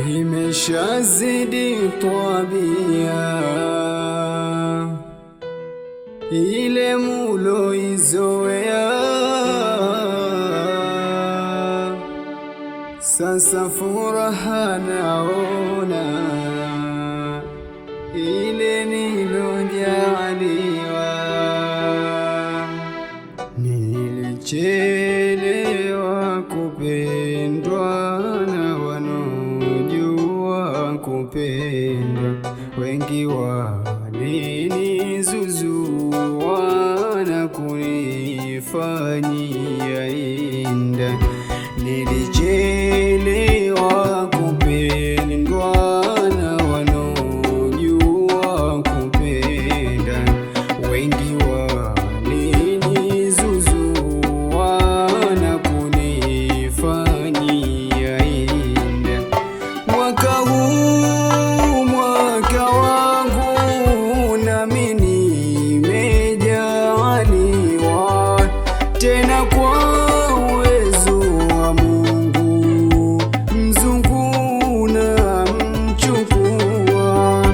imeshazidi tabia ile muloizoea, sasa furaha naona ile nilojaliwa. Nilichelewa kupendwa na wanaojua kupenda, wengi walinizuzua na kunifanyia inda. Nilichelewa kupendwa na wanaojua kupenda, wengi walinizuzua na kunifanyia inda. Mwaka huu mwaka wangu, nami nimejaliwa tena kwa uwezo wa Mungu, mzungu na mchukua.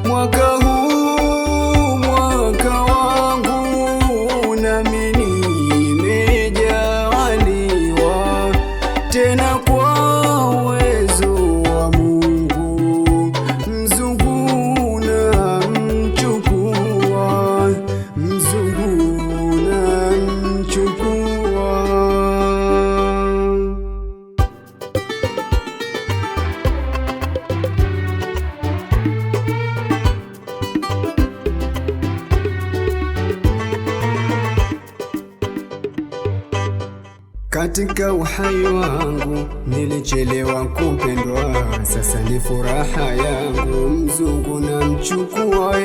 Mwaka huu mwaka wangu, nami nimejaliwa tena kwa uwezo wa Mungu, mzungu na mchukua, mzungu na mchukua. Katika uhai wangu nilichelewa kupendwa, sasa ni furaha yangu, mzungu na mchukua.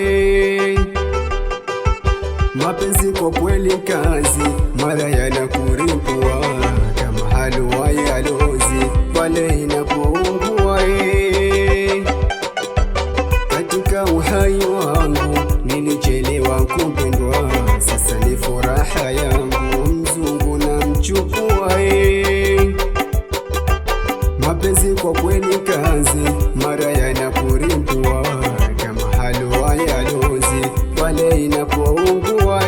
Mapenzi kwa kweli kazi, mara yanakuripua kama halua ya lozi pale inapoungua. Katika uhai wangu nilichelewa kupendwa, sasa ni furaha yangu, mzungu na mchukua. Mapenzi kwa kweli kazi, mara yanakuripua kama halua ya lozi pale inapoungua.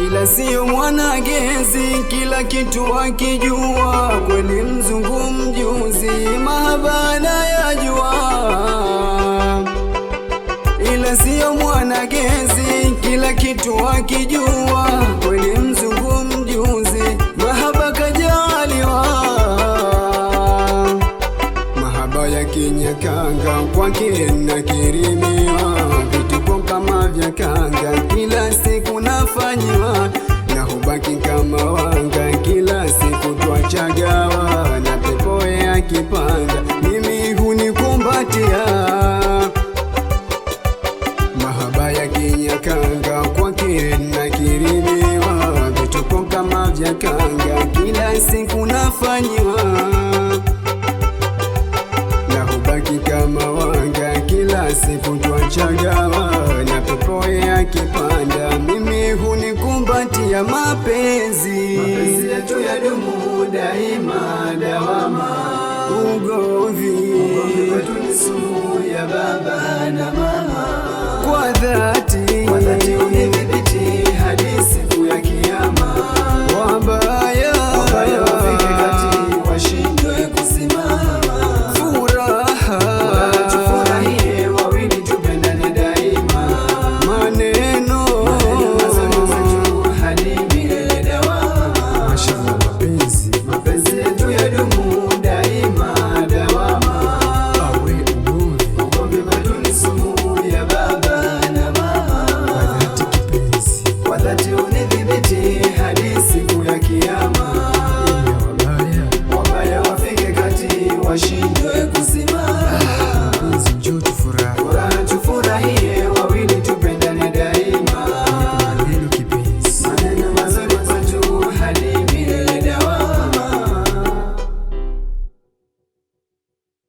Ila siyo mwanagezi, kila kitu akijua, kweli mzungu mjuzi, mahaba nayajua. Ila siyo mwanagezi, kila kitu akijua, kweli mzungu mjuzi, mahaba kajaliwa. Mahaba ya Kinyakanga kwake nakirimiwa, vituko kama vya kanga kila siku nafanyiwa, na hubaki kama wanga kila siku twachagawa, na pepo ya kipanda mimi hunikumbatia. Mahaba ya Kinyakanga kwake nakirimiwa, vituko kama vya kanga kila siku nafanyiwa, na hubaki kama wanga kila siku twachagawa, na pepo ya kipanda mimi hunikumbatia. Mapenzi yetu yadumu daima dawama, ugomvi wetu ni sumu ya baba na mama. Kwa dhati